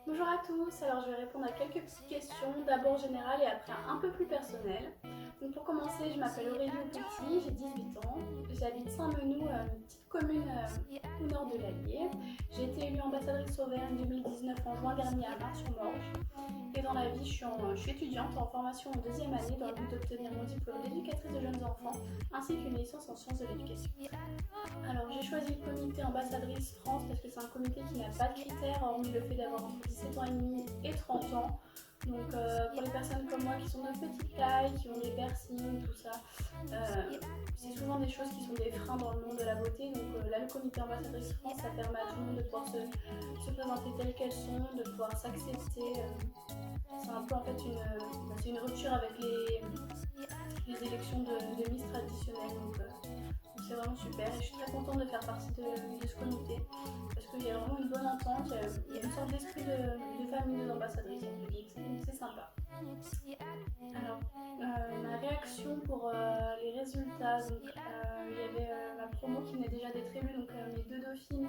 Bonjour à tous, alors je vais répondre à quelques petites questions, d'abord générales et après un peu plus personnelles. Donc pour commencer, je m'appelle Aurélie Petit, j'ai 18 ans, j'habite Saint-Menou, une petite commune au nord de l'Allier. J'ai été élue ambassadrice Auvergne 2019 en juin dernier à Mar-sur-Morge. Et dans la vie, je suis étudiante en formation en deuxième année dans le but d'obtenir mon diplôme d'éducatrice de jeunes enfants ainsi qu'une licence en sciences de l'éducation. Alors j'ai choisi le comité ambassadrice France parce que c'est un comité qui n'a pas de critères hormis le fait d'avoir entre 17 ans et demi et 30 ans. Donc pour les personnes comme moi qui sont de petite taille, qui ont des piercings, tout ça, c'est souvent des choses qui sont des freins dans le monde de la beauté. Donc là le comité ambassadrice France, ça permet à tout le monde de pouvoir se présenter telles qu'elles sont, de pouvoir s'accepter. C'est un peu en fait une rupture avec les élections de Miss traditionnelles. Donc c'est vraiment super et je suis très contente de faire partie de ce comité parce qu'il y a vraiment une bonne entente, il y a une sorte d'esprit de famille des ambassadrices, donc c'est sympa. Alors, ma réaction pour les résultats, donc il y avait ma promo qui venait déjà d'être élue, donc mes deux dauphines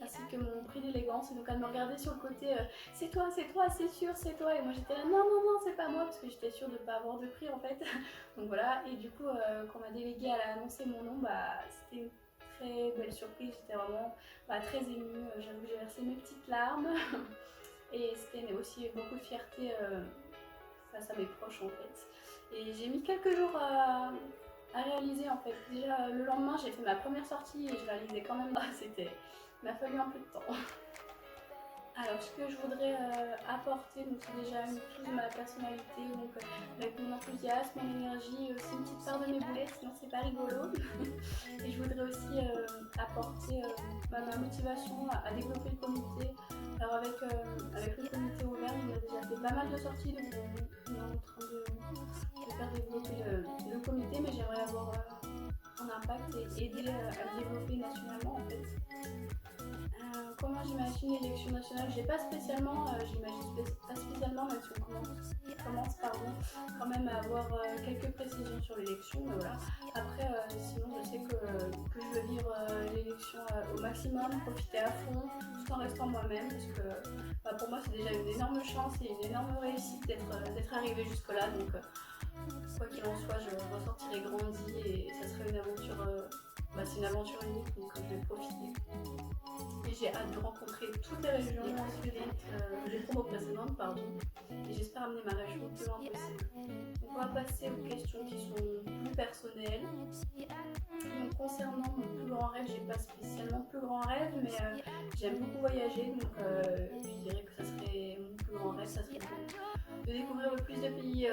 ainsi que mon prix d'élégance, et donc elle me regardait sur le côté c'est toi, c'est sûr, c'est toi, et moi j'étais là non, c'est pas moi, parce que j'étais sûre de ne pas avoir de prix en fait. Donc voilà, et du coup quand ma déléguée elle a annoncé mon nom, c'était une très belle surprise, j'étais vraiment très émue, j'avoue que j'ai versé mes petites larmes et c'était aussi beaucoup de fierté face à mes proches en fait. Et j'ai mis quelques jours à réaliser en fait. Déjà le lendemain j'ai fait ma première sortie et je réalisais quand même, il m'a fallu un peu de temps. Alors ce que je voudrais apporter, donc c'est déjà une touche de ma personnalité, donc avec mon enthousiasme, mon énergie, aussi une petite part de mes boulettes, sinon c'est pas rigolo. Et je voudrais aussi apporter ma motivation à développer le comité. Alors avec le comité Auvergne, on a déjà fait pas mal de sorties, donc on est en train de faire développer le comité, mais j'aimerais avoir un impact et aider à le développer nationalement en fait. Comment j'imagine l'élection nationale? J'ai pas spécialement, j'imagine pas spécialement, même si on commence quand même à avoir quelques précisions sur l'élection, mais voilà. Après, sinon je sais que je veux vivre l'élection au maximum, profiter à fond, tout en restant moi-même, parce que pour moi c'est déjà une énorme chance et une énorme réussite d'être arrivée jusque là, donc quoi qu'il en soit, je ressortirai grandi et ça serait une aventure, c'est une aventure unique, donc je vais profiter. Et j'ai hâte de rencontrer toutes les régions les promos précédentes, pardon. Et j'espère amener ma région le plus loin possible. Donc on va passer aux questions qui sont plus personnelles. Donc concernant mon plus grand rêve, j'ai pas spécialement plus grand rêve, mais j'aime beaucoup voyager, donc je dirais que ça serait mon plus grand rêve, ça serait de découvrir le plus de pays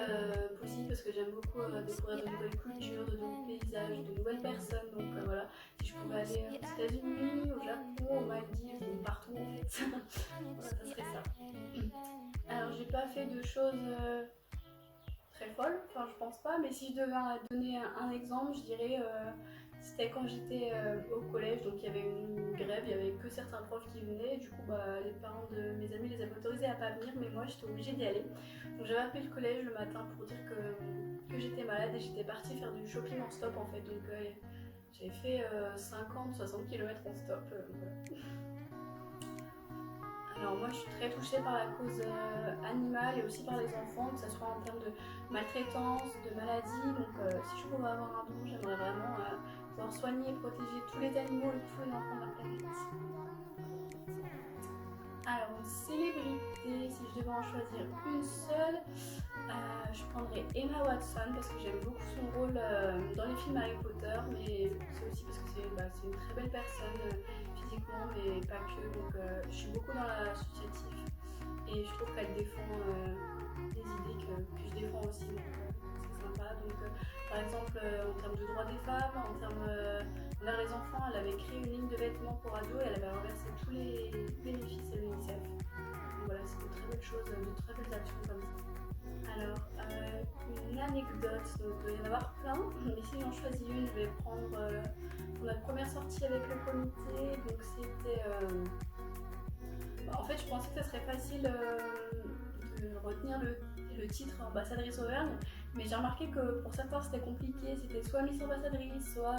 possible, parce que j'aime beaucoup découvrir de nouvelles cultures, de nouveaux paysages, de nouvelles personnes. Donc voilà, si je pouvais aller aux États-Unis, au Japon, aux Maldives, partout en fait. Voilà, ça serait ça. Alors j'ai pas fait de choses très folles, enfin je pense pas, mais si je devais donner un exemple, je dirais c'était quand j'étais au collège, donc il y avait une grève, il y avait que certains profs qui venaient, et du coup les parents de mes amis les avaient autorisés à pas venir, mais moi j'étais obligée d'y aller. Donc j'avais appelé le collège le matin pour dire que j'étais malade et j'étais partie faire du shopping en stop en fait, donc j'avais fait 50-60 km en stop. Voilà. Alors moi je suis très touchée par la cause animale et aussi par les enfants, que ce soit en termes de maltraitance, de maladie. Donc si je pouvais avoir un don, j'aimerais vraiment pouvoir soigner et protéger tous les animaux et tous les enfants de la planète. Alors une célébrité, si je devais en choisir une seule, je prendrais Emma Watson parce que j'aime beaucoup son rôle dans les films Harry Potter, mais c'est aussi parce que c'est une très belle personne physiquement, mais pas que, donc je suis beaucoup dans l'associatif et je trouve qu'elle défend des idées que je défends aussi, donc c'est sympa. Donc par exemple en termes de droits des femmes, en termes envers les enfants, elle avait créé une ligne de vêtements pour ados et elle avait reversé tous les bénéfices à l'UNICEF. Donc voilà, c'est de très belles choses, de très belles actions comme ça. Alors, une anecdote, donc il doit y en avoir plein, mais si j'en choisis une, je vais prendre pour notre première sortie avec le comité. Donc c'était... en fait, je pensais que ça serait facile de retenir le titre ambassadrice Auvergne, Mais j'ai remarqué que pour certains c'était compliqué, c'était soit Miss Ambassadrice, soit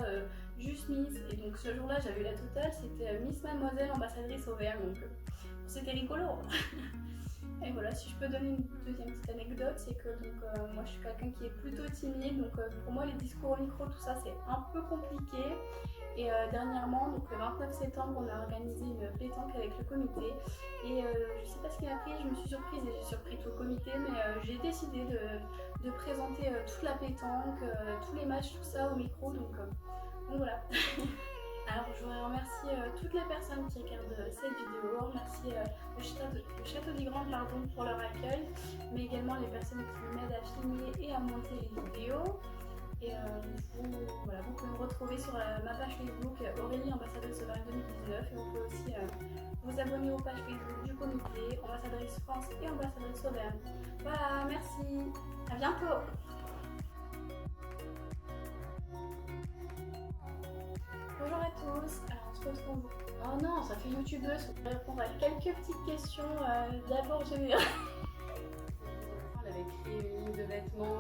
juste Miss. Et donc ce jour-là j'avais eu la totale, c'était Miss Mademoiselle Ambassadrice Auvergne, donc c'était rigolo. Et voilà, si je peux donner une deuxième petite anecdote, c'est que donc, moi je suis quelqu'un qui est plutôt timide, donc pour moi les discours au micro, tout ça c'est un peu compliqué. Et dernièrement, donc le 29 septembre, on a organisé une pétanque avec le comité. Et je sais pas ce qui m'a pris, je me suis surprise et j'ai surpris tout le comité, mais j'ai décidé de présenter toute la pétanque, tous les matchs, tout ça au micro, donc voilà. Alors je voudrais remercier toutes les personnes qui regardent cette vidéo, remercier le Château d'Ygrande pour leur accueil, mais également les personnes qui m'aident à filmer et à monter les vidéos. Et voilà, vous pouvez me retrouver sur ma page Facebook Aurélie Ambassadrice Auvergne 2019 et vous pouvez aussi vous abonner aux pages Facebook du comité, Ambassadrice France et Ambassadrice Auvergne. Voilà, merci, à bientôt. Bonjour à tous, alors on se retrouve... Oh non, ça fait youtubeuse, on va répondre à quelques petites questions d'abord générales. Elle avait créé une ligne de vêtements